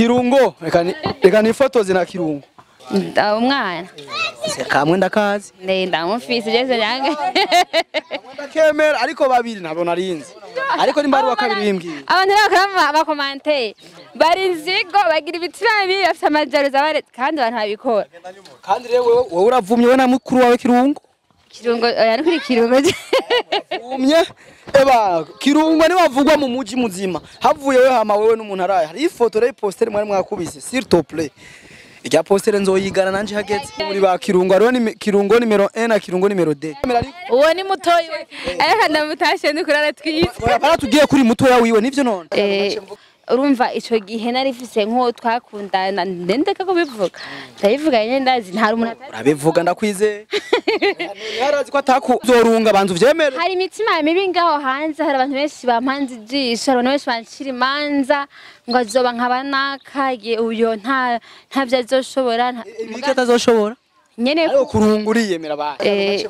Kirungo reka nifotoze na Kirungo umwana kamwe ndakazi ndamufise byose yange ndakemera ariko babiri ntabwo narinzi ariko nimba ari wa kabiri bimbwiye abantu bakora bakomante bari nzigo bagira ibitima bibi bafite amajaruza bare kandi abantu babikora kandi rero wowe uravumye we na mukuru wawe Kirungo ari kuri Kirungo umye eba Kirungo ni bavugwa mu muji muzima havuye we hama wewe n'umuntu araye hari ifoto rero poster mwari mwakubise s'il te plaît ijya poster nzoyigana nanje hageze muri ba Kirungo ariho ni Kirungo numero 1 na Kirungo numero 2 uwo ni mutoyi ariko ndamutashe ndi kurara twitse baratugiye kuri mutoya wiwe nivyo none urumva ico gihe narifise nko twakundana ndendeka ko bivuga ndabivuga nyene ndazi nta rumuntu urabivuga ndakwize yarazi ko atakuzorunga bantu vyemere hari imitima mibi ngaho hanze hari abantu benshi bampanze ijisho abantu benshi bancira imanza ngo azoba nkabanakaye uyo nta vyazoshobora nicyo atazoshobora nyene ariko kurunguriye mera baye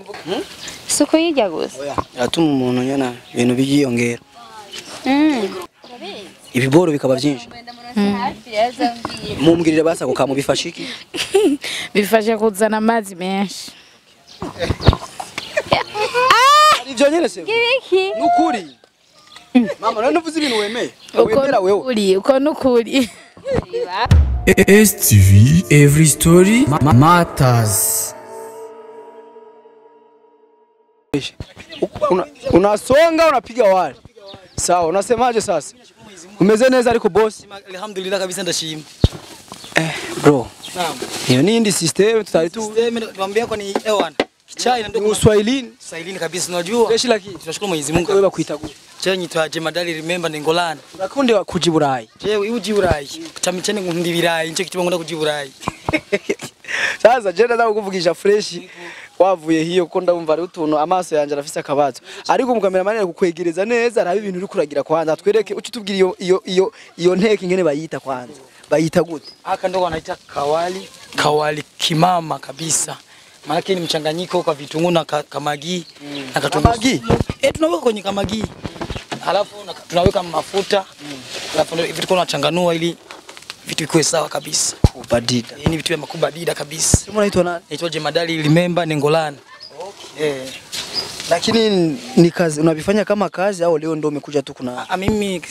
suko yijya gusa yatuma umuntu nyana ibintu bigiyongera ibiboro bikaba byinshi mumbwirire basako kamu bifashe iki bifashe kuzana amazi menshi ivyo nyene se ibiki nukuri mama none uvuze ibintu wemeye wemera wewe uko nukuri STV every story matters. Unasonga unapiga wali sawa unasemaje sasa umeze neza ariko boss alhamdulillah kabisa ndashima bro naam hiyo ni indi system tutari tu system tuambia kwa ni ewana kichai na ndio Swahilini kabisa unajua fresh lakini tunashukuru Mwenyezi Mungu wewe bakwita gute chenyi twaje madali remember ningolana urakunde kujiburayi jewe uji burayi chamichene ngundi birayi nje kitu ngunda kujiburayi sasa je ndaza kukuvugisha fresh wavuye hiyo ko ndumva ari utuntu amaso yanje arafise akabazo ariko umukamera manene kukwegereza neza arabe ibintu uri kuragira kwanza twereke uci tubwira iyo nteke ingene bayita kwanza bayita gute aka ndo wanaita kawali kimama kabisa maana ni mchanganyiko kwa vitunguu na kamagi na katunguu tunaweka kwenye kamagi halafu tunaweka mafuta halafu vitu tunachanganua ili vitu vikue sawa kabisa kubadida ni vitu vya makubadida kabisa unaitwa nani naitwa Jemadali remember ningolana lakini ni kazi unavifanya kama kazi au leo ndio umekuja tu kuna mimi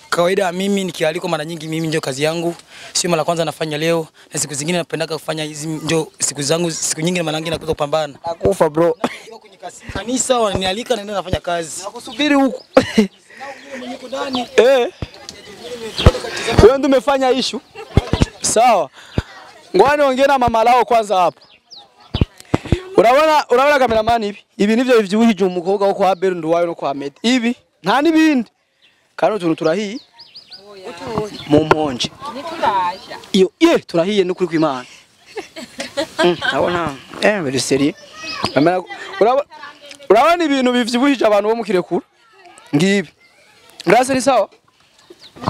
kawaida mimi nikialiko mara nyingi mimi ndio kazi yangu sio mara kwanza nafanya leo na siku zingine napendaka kufanya hizi ndio siku zangu siku nyingine mara nyingine nakuza kupambana nakufa bro kwenye kanisa wananialika naenda nafanya kazi nakusubiri huko niko ndani wewe ndio umefanya issue sawa ngwani ongea na mama lao kwanza hapa urabona cameraman ibi nivyo bivyuhije umukobwa wo kwa Beru nduwayo no kwa Med ibi nta nibindi kandi utuntu turahiye mu mponje iyo turahiye no kuri kwimana abona very serious urabona ibintu bivyuhije abantu bo mukirekura ngibi grâce ni sawa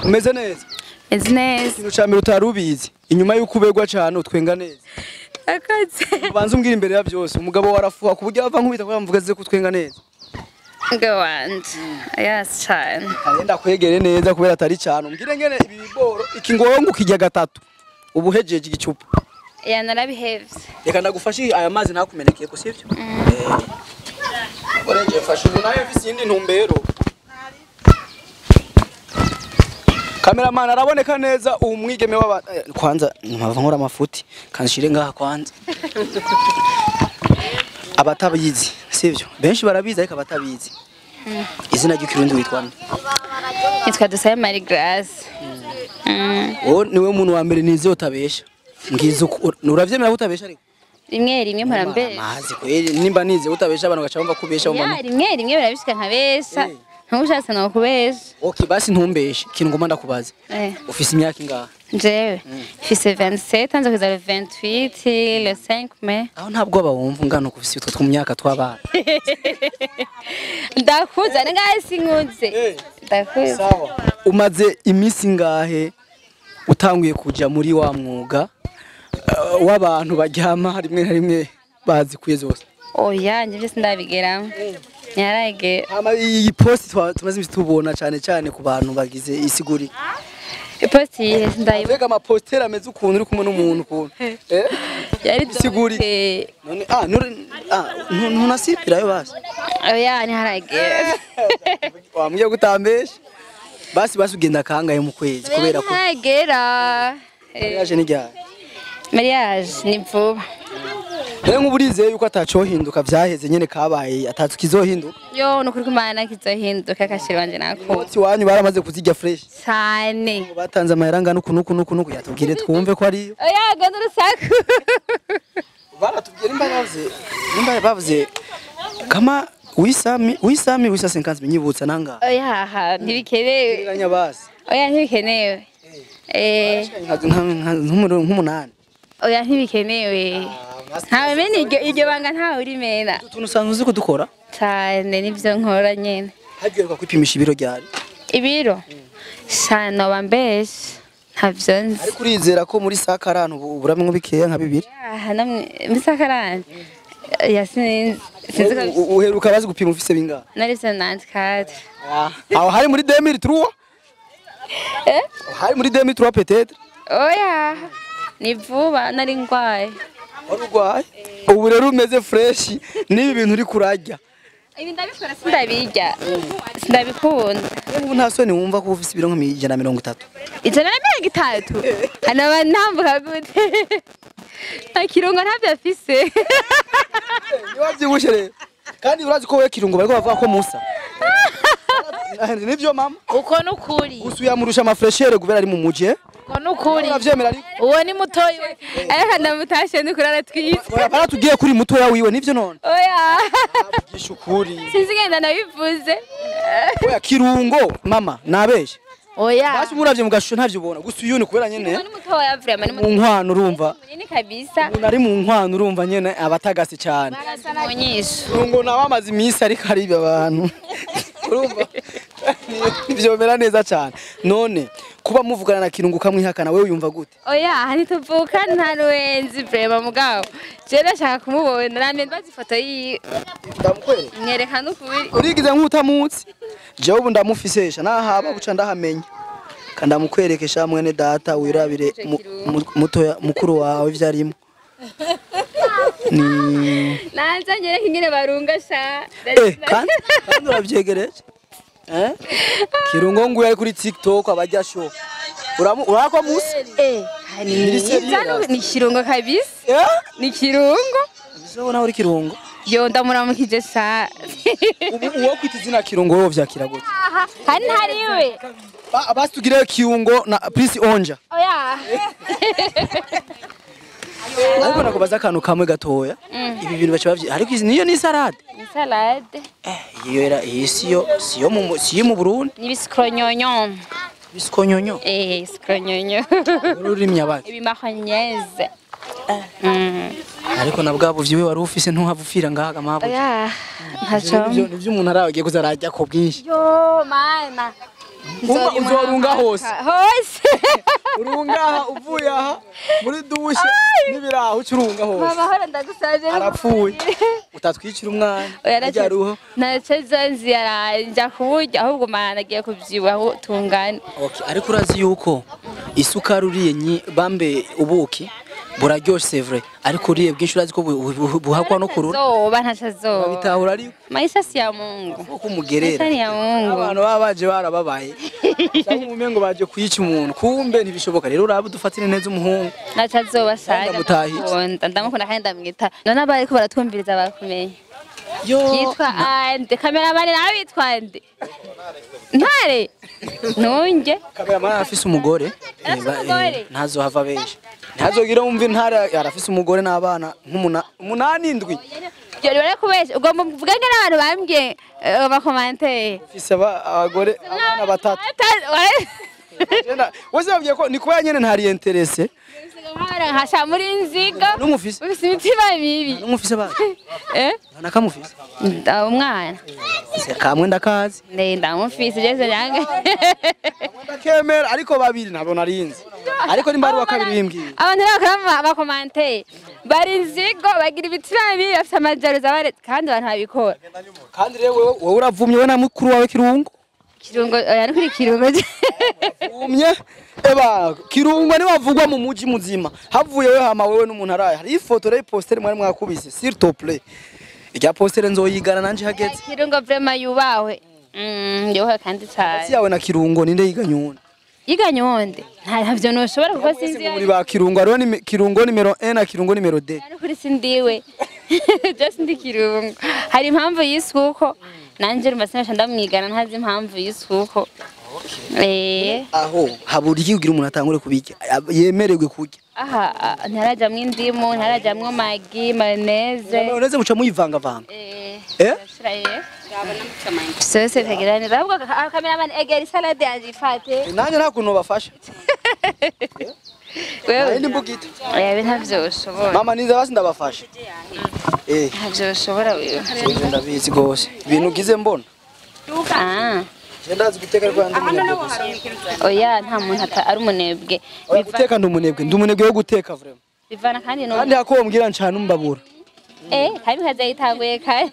umeze neza business Ucamira utarubizi inyuma yuko ubegwa cyane utwenga neza akaze banza umbwira imbere ya byose umugabo warafuha kuburyo ava nkubita ko mvuga ze kutwenga neza ngawand yes cyane agenda kwegere neza kubera atari cyane umbwire ngene ibi biboro ikingongo kijya gatatu ubuhejeje igicupa ya narabihevye reka ndagufashe aya mazi ntakumenekeye ko sivyo oreje fashe unaye mfise indi ntumbero Cameraman araboneka neza umwigeme wa kwanza mpava nkora amafuti kanshire ngaha kwanza abatabizi sivyo benshi barabizi ariko abatabizi izina ry'Ikirundi witwa nde nitwa Dusaye Marie Grace niwe muntu wa mbere nize utabesha ngize uravyemera utabesha ariko rimwe mparambere amazi kweli nimba nize utabesha abantu gacamba kubesha umama rimwe birabishika nkabesha ntushatse no kubesha okay basi ntumbeshe kintu ngoma ndakubaza ufise imyaka ingaha jewe fise 27 anza kuza le 28 le 5 mai aho ntabwo abawumva ngano kufise utwo tw'umyaka tw'abana ndakuza ngahe sinkuze ndakuza sawa umaze imisi ngahe utanguye kuja muri wa mwuga w'abantu baryama rimwe na rimwe bazi kuye zose oya nje byose ndabigeramo nyarage iyi post tumaze tubona cyane ku bantu bagize isiguri Iposti yihe ndayibona. mbega amaposteri ameze ukuntu uri kumwe n'umuntu ukuntu Yari siguri none ntunasipirayo basi oya ni haragera. wambwiye gutambesha basi ugenda kangaye mu kwezi kubera ko Haragera. yaje n'iryari Mariage ni vuba. rero nk'uburizeye yuko atacohinduka vyaheze nyene kabaye atatu kizohinduka Yo nukuri kumana kizohinduka kashiri wanje nako. oti wanyu baramaze kuzirya fresh Cyane. batanze amayaranga nuku yatubwire twumve ko ariyo Oya ganda rusaku. baratubwira nimba bavuze kama wisami 50 nyibutsa nanga Oya ha ntibikenewe. ganya basi Oya ntibikenewe. nk'umunani Oya ntibikenewe. Ntawe mene iryo banga ntawe uri mena. utuntu usanzwe uzi kudukora Cyane nivyo nkora nyene. hagiyeruka kwipimisha ibiro ryari Ibiro. Shano bambeshe. Ntavyo nzi. ariko urizera ko muri sakarano uburamwe bikeya nka bibiri Aha namwe misakaranje. Yasinzi. Sinzi ko uheruka bazi gupima ufise bingahe nari 94. aho hari muri 2003 hari muri 2003 peut-être Oya. Ni vuba nari ngwaye. warugwaye ubu rero umeze fresh nibi bintu uri kurajya Ibi ndabikora sindabirya. Sindabikunda. ubu nta soni wumva ko ufise ibiro nka 130 Ijana na mirongo itatu. Hano bantambuka gute? Nta kirungo ntabyo afise. niwavyibushe rero kandi urazi ko we kirungo bariko bavuga ko musa nivyo mama uko nukuri gusa uyamurusha amafreshere guvera ari mu muje uko nukuri uravyemera ariko uwo ni mutoyi Ariko ndamutashe ndikuri aratwitse. baratubwiye kuri mutoya wiwe nivyo none Oya. gisha ukuri Sinzi genda nabivuze. oya kirungo mama nabeshe oya basi muravye mugashusho ntavyo ubona gusa uyu ni kubera nyene Ni mutoya vraiment ni mu nkwano urumva munini kabisa. umuntu ari mu nkwano urumva nyene abatagase cyane Munyisho. kirungo nawe amaze iminsi ariko ariba abantu urumva ntivyomera neza cyane none kuba muvugana na kirungo ukamwihakana wewe uyumva gute Oya hani tuvuka nta ruwenzi vraiment mugabo. Je ndashaka kumubona namye mbaza ifoto yi ndamukwereka mwerekana ukuri. urigize nk'utamutse jewe ubu ndamufisesha nahaba buca ndahamenya kandamukwerekesha mwene data wirabire mutoya mukuru wawe vyarimo ni Nanza nyereka ingene barunga sha. kandi urabyegereje kirungo nguye ari kuri TikTok abajya show urako musi Ni kirungo kabisa. Ni kirungo. bizobona uri kirungo Yo ndamuramukije sha. uwo kwita izina kirungo wowe vyakira gute Hani hariwe. basi tugire kirungo na please onja Oya. ariko nakubaza akantu kamwe gatoya ibi bintu baca bavyi ariko niyo ni salade Ni salade. iyo era siyo mu Burundi Ni biskonyonyo. biskonyonyo Biskonyonyo. ururimi abaki Ibi mahonyeze. ariko na bwabo vyiwe wari ufise ntuhavufira ngaha mabo Oya. Ntaco. nivyo umuntu aragiye kuzarajya ko bwinshi Yo mana. uzorunga hose Hose. urungaha uvuye aha muri dushe n'ibiraho ucurunga hose Mama hora ndagusavye. arapfuye utatwicira umwana ajya ruho Nacezo nzi yaranja kuburyo ahubwo mana nagiye kuvyibaho tungane. okay ariko urazi yuko isukari uriye bambe ubuki buraryoshe c'est vrai ariko uriye bwinshi urazi ko buhakwa no kurura Zoba ntacazoba. bitahura ariko Maisha si ya Mungu. uko umugerera Maisha ni ya Mungu. abantu baba baje barababaye cyangwa umumengo baje kuyica umuntu kumbe ntibishoboka rero urabe dufatire neza umuhungu Ntacazoba saga. ndamutahije. Ndamukunda kandi ndamwita. None abariko baratwumviriza bakumenya. yo Yitwa Ande. Kameramani nawe witwa Ande. Ntare. Ntunge. kameramani afise umugore umugore? ntazohava benshi ntazogira wumva intara arafise umugore n'abana nk'umunani indwi Yo rero kubesha ugomba kuvuga n'abantu bambwiye bakomante. afise abagore abana batatu wese babwiye ko ni kuba nyene ntari interesse Hasha muri nziga. n'umufise Ufise imitima mibi. n'umufise bana nakamufise Umwana. kamwe ndakazi Ndamufise Jeze yange. ndakemera ariko babiri nabo narinzi ariko nimba ari wa kabiri bimbwiye Abantu bakora bakomante. Bari nzigo bagira ibitima mibi bafite amajaruza bare kandi abantu babikora. kandi rero wowe uravumye we na mukuru wawe kirungo Kirungo oya ni kuri Kirungo. umye eba Kirungo ni bavugwa mu muji muzima havuye we hama wewe n'umuntu araye hari ifoto rero poster mwari mwakubise s'il te plaît irya poster nzoyigana nanje hageze Kirungo vraiment yubawe yoha kandi cyane si yawe na Kirungo ninde yiganyuna yiganyonde ntavyo noshobora kuko sinzi muri ba Kirungo hariho ni Kirungo numero 1 na Kirungo numero 2 ari kuri sindiwe just ndi Kirungo hari impamvu yisuko nanje rumasana ndamwigana ntazi impamvu yisuko aho haburi ugira umuntu atangure kubijya yemererwe kurya aha ntarajamwe indimu ntarajamwe magi mayonnaise mayonnaise muca muyivanga vanga sose tegerani rabwo cameraman egeri salade anjifate nanje nta kuntu bafasha wewe ndi mbugita yabe ntavyoshobora mama niza basi ndabafasha ntavyoshobora wewe ndabizi gose ibintu ugize mbona ndazi guteka ariko ndi umunebwe oya nta muntu ari umunebwe guteka ndi umunebwe wo guteka vraiment bivana kandi no kandi hako mbwira ncana umbabura kandi kaza yitanguye kare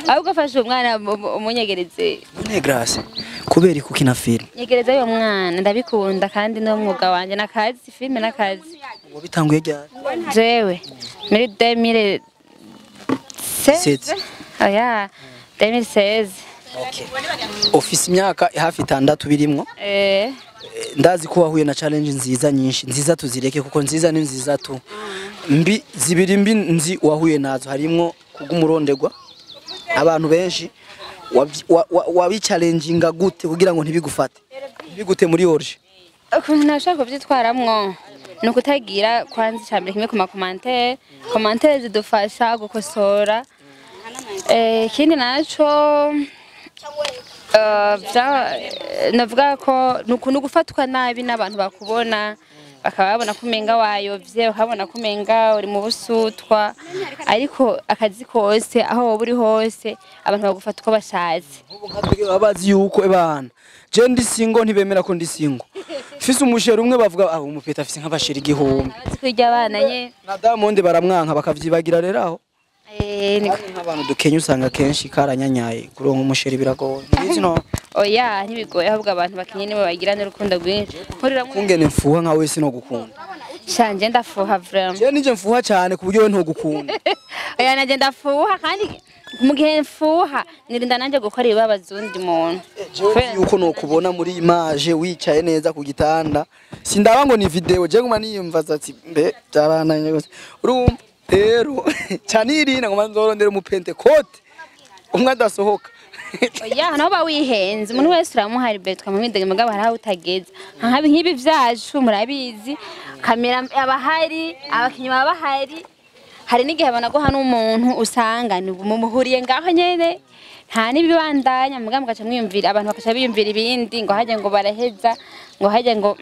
ahubwo fashe umwana umunyegereze none grace kubera ikukina film nyegereza uyo mwana ndabikunda kandi no mwuga wanje nakazi filme nakazi wabitanguye ryari jewe muri 2016 oya 2016 okay office imyaka hafi 6 birimwo ndazi ko wahuye na challenge nziza nyinshi nziza tuzireke kuko nziza ni nziza tu mbi zibiri mbi nzi wahuye nazo harimwo kugumurondegwa abantu benshi wabi challenginga gute kugira ngo ntibigufate bigute muri orge ukuntu nashaka kubyitwaramwo no kutagira kwanza cyambere kimwe ku commentaire zidufasha gukosora kindi naco navuga ko nukuntu gufatwa nabi n'abantu bakubona bakaba babona kumenga wayovye ukabona kumenga uri mu busutwa ariko akazi kose aho buri hose abantu bagufata uko bashatse abazi yuko ebana je ndi singo ntibemera ko ndi singo fise umusheri umwe bavuga umupeta afise nk'abasheri igihumbi kwirya abana nye na Diamond baramwanka bakavyibagira rero aho nk'abantu dukenya usanga kenshi karanyanyaye kuronka umusheri biragoye nizi no oya ntibigoye ahubwo abantu bakenye nibo bagira n'urukundo rwinshi kungene mfuha nka wese no gukunda shanje ndafuha vraiment je nije mfuha cyane ku buryo we ntogukunda oya naje ndafuha kandi mu gihe mfuha nirinda nanje gukora ibibabaza undi muntu yuko no kubona muri image wicaye neza ku gitanda sindaba ngo ni video je nguma niyumvaza ati mbe byarananye gose urumva rero cyane irina ngo manzorondere mu Pentecote umwe adasohoka oya naho bawihenze umuntu wese uramuhari betwa mu midege mugabo haraho utageza nkabi nkibi vyacu murabizi kamera abahari abakinyi babahari hari n'igihe bana go hano umuntu usanga ni mumuhuriye ngaho nyene nta nibibandanya mugabo gaca mwiyumvira abantu bakaca biyumvira ibindi ngo haje ngo baraheza ngo haje ngo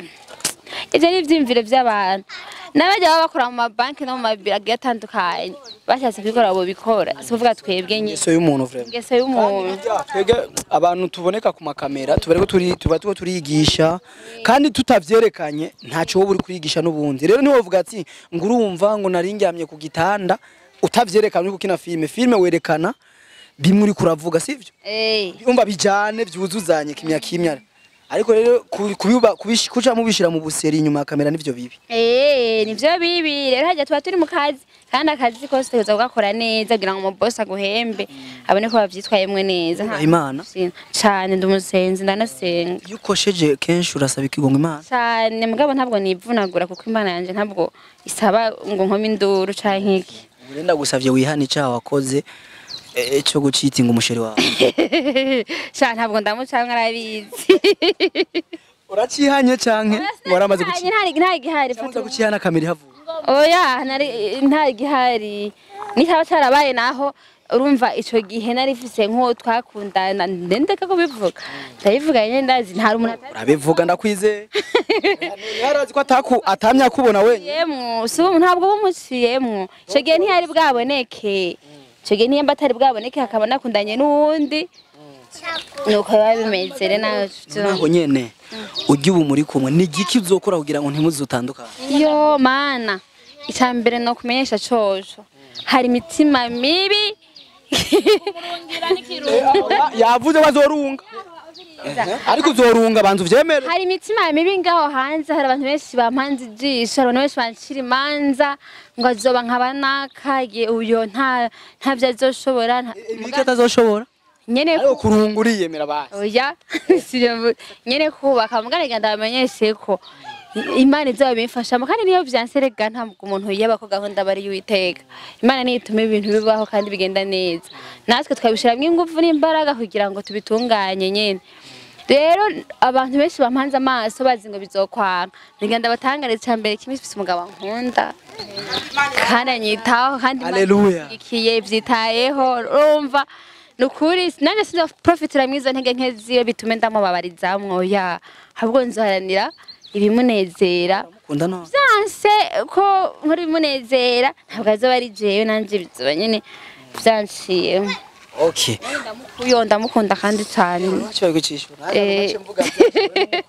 ivyo ni ivyimviro vy'abantu n'abajya baba bakora mu mabanki no mu mabiragi atandukanye bashatse kubikora abo bikora si kuvuga twebwe nyine ngeso y'umuntu vraiment ngeso y'umuntu twebwe abantu tuboneka ku makamera tubareko tuba turigisha kandi tutavyerekanye ntaco wowe uri kurigisha n'ubundi rero niho uvuga ati ngo urumva ngo naringyamye ku gitanda utavyerekana uri gukina filme werekana bimwe uri kuravuga sivyo umva bijane vyuzuzanye kimya ariko rero kuca mubishira mu buseri inyuma ya kamera nivyo bibi nivyo bibi rero hajya tuba turi mu kazi kandi akazi kose tuza gukora neza kugira ngo umuboss aguhembe abone ko bavyitwayemwe neza Imana cyane ndumusenzi ndanasenga yukosheje kenshi urasaba ikigongo Imana cyane mugabo ntabwo nivunagura kuko Imana yanje ntabwo isaba ngo nkome induru canke iki urenda gusavye wihana icaha wakoze cyo gucitinga umusheri wawe sha ntabwo ndamucanga arabizi uracihanye canke waramaze gucihana nta gihari fata gucihana kamera havuye oya nta gihari nitaba cyarabaye naho urumva ico gihe nari fise nko twakundana ndendeka ko bivuga ndabivuga nyene ndazi nta umuntu urabivuga ndakwize yarazi ko atamya kubona wenye yemwe ntabwo bumuciyemwe ico gihe ntiyari bwaboneke Chege niye mbatari bwaboneke hakaba nakundanye n'uwundi nuko babimeze rero naho nyene ujye ubu muri kumwe ni giki uzokora kugira ngo ntimuzutandukane yo mana icambere no kumenyesha coco hari imitima mibi yavuze bazorunga ariko uzorunga bantu vyemere. hari imitima mibi ngaho hanze, hari abantu benshi bampanze ijisho, hari abantu benshi bancira imanza ngo azoba nkabanakaye uyo ntavyo azoshobora Ibiki atazoshobora nyene ariko kurunga uriyemera basi. oya nyene kubaka mugarega ndamenyeshe ko Imana izabimfashamo kandi niyo vyanserega nta umuntu yaba ko gahunda bari yuiteka. Imana niyo ituma ibintu bibaho kandi bigenda neza. Natwe twabishiramwe ingufu n'imbaraga kugira ngo tubitunganye nyene. Rero abantu benshi bampanze amaso bazi ngo bizokwanga. Bigenda batangare cyambere kimwe gifise umugabo nkunda. Kandi anyitaho kandi Haleluya. ikiye vyitayeho urumva nukuri nanjye sinzo profitira mwizo ntege nkeziyo bitume ndamubabarizamwo ya ahubwo nzoharanira ibimunezera Kunda no. byanse ko nkuri bimunezera ntabwo azoba ari jewe nanje bizoba nyene byanciye. Okay. Ndamukunda kandi cyane. Cyo gucishura. Mvuga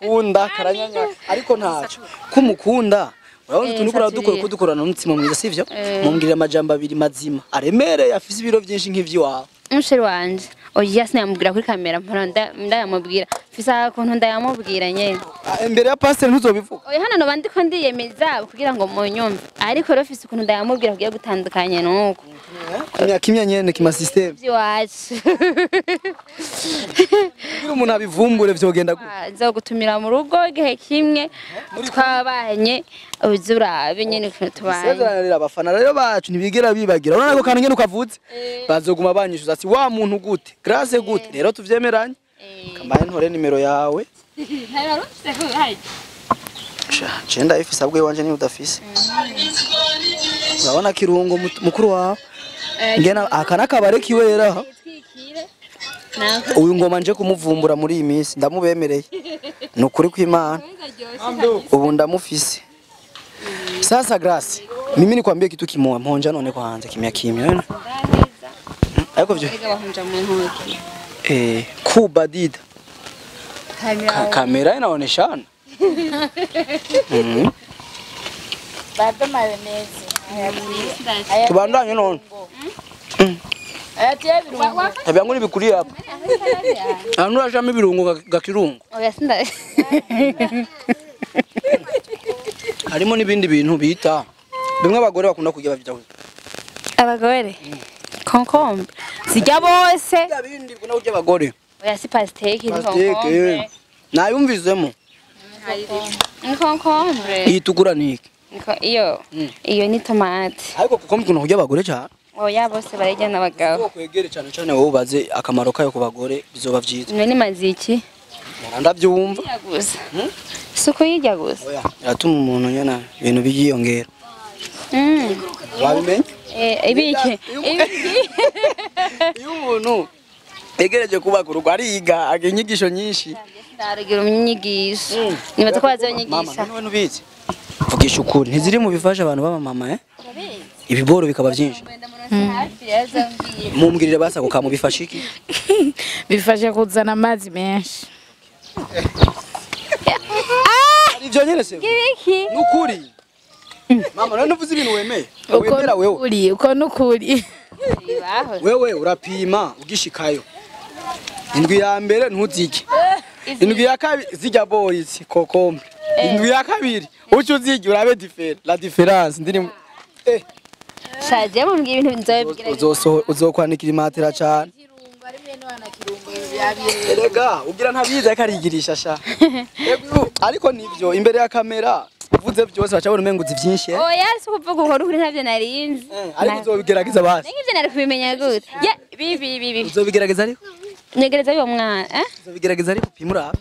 kunda karanyanya ariko ntaco. Kumukunda urabona tunukura dukorana n'umutima mwiza sivyo? Mumbwirira amajambo abiri mazima. Aremereye afise ibiro byinshi nk'ivyiwawe. Umusheri wanje oya sinamubwira kuri kamera mpora ndayamubwira fisa kuntu ndayamubwira nyene Imbere ya pastor ntuzobivuga. oya hano no bandiko ndiyemeza kugira ngo munyumve ariko rero fisa kuntu ndayamubwira kugira gutandukanye nuko Kimya nyene kima system. byiwacu Kugira umuntu abivumbure vyogenda gute? nzogutumira mu rugo igihe kimwe twabanye uzurabe nyene tubanye. Sezerana abafana rero bacu ntibigera bibagira. Urabona ko kantu ngene ukavuze. Bazoguma banyishuza ati wa muntu gute? Grace gute? Rero tuvyemeranye. Kamaye ntore nimero yawe. Chenda ifisa bwe wanje ni udafise. Urabona kirungo mukuru wawe. Ngena akana kabare kiwe rero. Uyu ngoma nje kumuvumbura muri iyi minsi ndamubemereye. Nukuri kw'Imana. Ubu ndamufise. Sasa Grace, mimi nikwambie kitu kimoja, mponja none kwa hanze kimya kimya. Ariko vyo. Kuba dida. Kamera inaoneshana. Bado mayonnaise. Tubandanye none. Ayatia birungo. Ebyangu nibikuri hapa. Anu ashami birungo gakirungo. Oya sinda. Harimo nibindi bintu bita. Bimwe abagore bakunda kujya bavita. Abagore. Konkombe. Sijya bose. Bindi kuna kujya abagore. Oya si pasteke ni Pasteke. konkombe. Nayumvizemo. Ni konkombe. Itukura niki. Iyo ni tomate. Ariko kuko mukunda kujya abagore cyane. Oya bose barajya n'abagabo. Kwegere cyane cyane wowe ubaze akamaro kayo ku bagore bizoba vyiza. Mwe ni maziki. Ndabyumva. Gusa. Suko yijya gusa. Oya, yatuma umuntu nyana ibintu biyongera. Wabimenye? Ibiki. Iyo umuntu egereje kubaka urugo ariga agenyigisho nyinshi. Ndaragira umunyigisho. Nibaza ko bazonyigisha. Mama, nubizi. Vugisha ukuri, ntiziri mu bifasha abantu baba mama ibiboro bikaba byinshi. Mumbwirire basa kukamu bifasha iki? Bifashe kuzana amazi menshi. Ivyo nyene se. Ibiki. Nukuri. Mama, none uvuze ibintu wemeye. Wemera wewe. Uko nukuri. Wewe urapima ugishikayo. Indwi ya mbere ntuzike. Indwi ya kabiri zijya boys kokombe. Indwi ya kabiri ucu uzike urabe la difference ndiri Shaje mumbwira ibintu nzobibwira. Uzokwanikira imatera cyane. Erega ugira ntabiza karigirisha sha. Ariko nivyo imbere ya kamera uvuze byose bacabona umenguzi byinshi. Oya si kuvuga uko uri ntavyo narinzi. Ariko uzobigerageza basi. Ningivyo nari kubimenya gute. Ya bibi. Uzobigerageza ariko? Nyegereza uyo mwana, Uzobigerageza ariko pimura.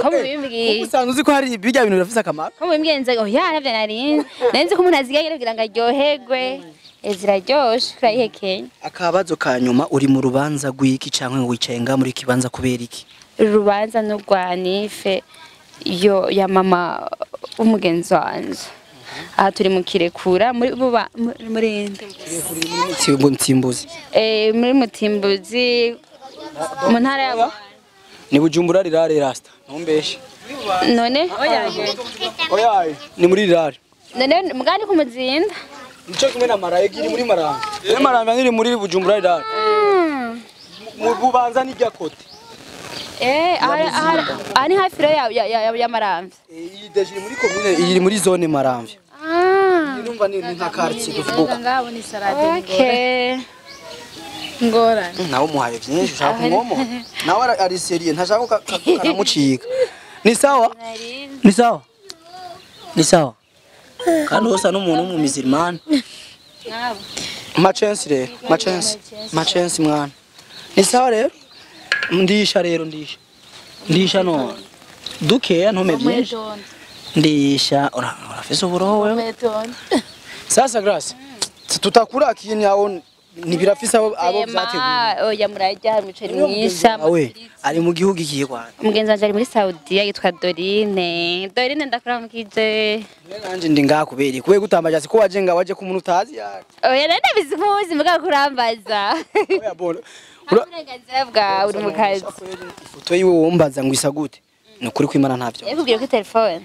Ko mubimbwiye. Usanzwe uzi ko hari bijya bintu birafise akamaro. Ko mubimbwiye oya navyo narinzi. Narinzi ko umuntu azigagira kugira ngo aryoherwe. Ziraryoshe kurayihekenya. Akabazo ka nyuma uri mu rubanza rw'iki canke wicaye nga muri kibanza kubera iki? Urubanza n'urwanife yo ya mama umugenzi wanje. Aha turi mu kirekura muri murinde. Ntimbuzi. Muri mutimbuzi mu ntara ya Ni Bujumbura rirare rasta. Ntumbeshe. None Oya ni muri rirare. none mugani kumuzinda. Nico kimwe na Marayega iri muri Maramvya. Ne Maramvya iri muri Bujumbura ira. Mu Bubanza ni rya kote. Ani hafi ya Maramvya. Iyi deje iri muri commune iri muri zone Maramvya. Irumva ni nka quartier tuvuga. ngabo ni salade Okay. ngora. Nawe muhaye byinshi ushaka kumwomo. Nawe ari serie ntashaka karamucika. Ni sawa? Ni sawa? Ni sawa? Kandi usa n'umuntu w'umumisirmani. Nabo. Machensi rero, machensi mwana. Ni sawa rero? Ndisha rero ndisha no. Dukeya ntome byinshi. Ndisha urafise uburoho wewe. Sasa Grace. Tutakura kintu yawo nibirafise abo vyateguye. Oya murajya umuceri mwisha. Awe ari mu gihugu ikiye kwana. Umugenzi wanje ari muri Saudiya yitwa Dorine. Dorine ndakuramukije. Nanje ndi ngakubera kubera gutambaje ko waje waje ku muntu utazi yari. Oya nande bizi kumuzi muga kurambaza. Oya bona. Uburenganzira bwawe uri mu kazi. Ifoto yiwe wombaza ngo isa gute? Ni ukuri kwimana ntavyo. Yakubwiye ko telefone.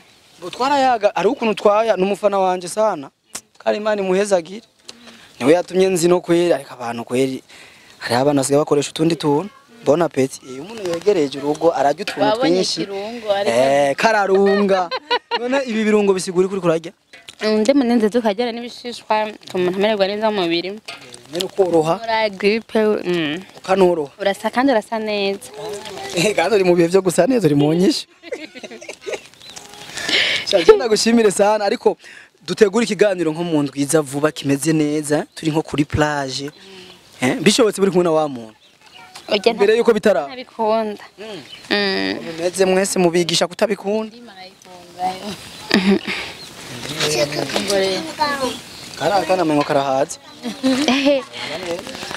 Twarayaga ari ukuntu twaya n'umufana wanje sana. Kari Imana imuhezagire. Niwe yatumye nzi no kwera ariko abantu kweri hari abana basigaye bakoresha utundi tuntu. Bon appétit. Iyo umuntu yegereje urugo arajya utuntu twinshi. Kararunga. None ibi birungo bisigura kuri kurajya? Ndemo nenze tukajyana n'ibishishwa umuntu amererwa neza mu mubiri. Nene ukoroha. Ura gripe. Ukanoroha. Urasa kandi urasa neza. Kandi uri mu bihe byo gusa neza uri mu nyisho. Cyagenda gushimire sana ariko dutegura ikiganiro nko mu ndwiza vuba kimeze neza turi nko kuri plage. Bishobotse buri kumwe na wa muntu. Mbere yuko bitara. Nabikunda. Mumeze mwese mubigisha kutabikunda. Kana mengo karahazi.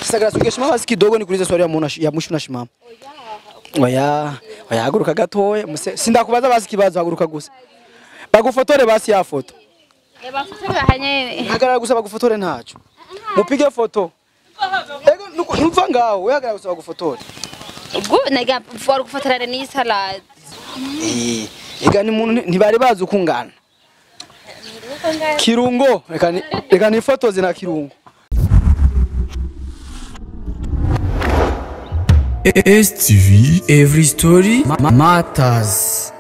Sasa tungeshima basi kidogo nikuulize swali ya mwisho na shimama. Oya haguruka gatoye sindakubaza basi kibazo haguruka gusa. Bagufotore basi ya foto. Bafotore bahanye. Hagarara gusa bagufotore ntaco. Mupige foto. Ego numva ngaho we hagarara gusa bagufotore. Ubwo naga for gufotora ni salade. Ega ni muntu ntibari bazi ukungana. Kirungo reka ni foto zina Kirungo. STV, every story matters.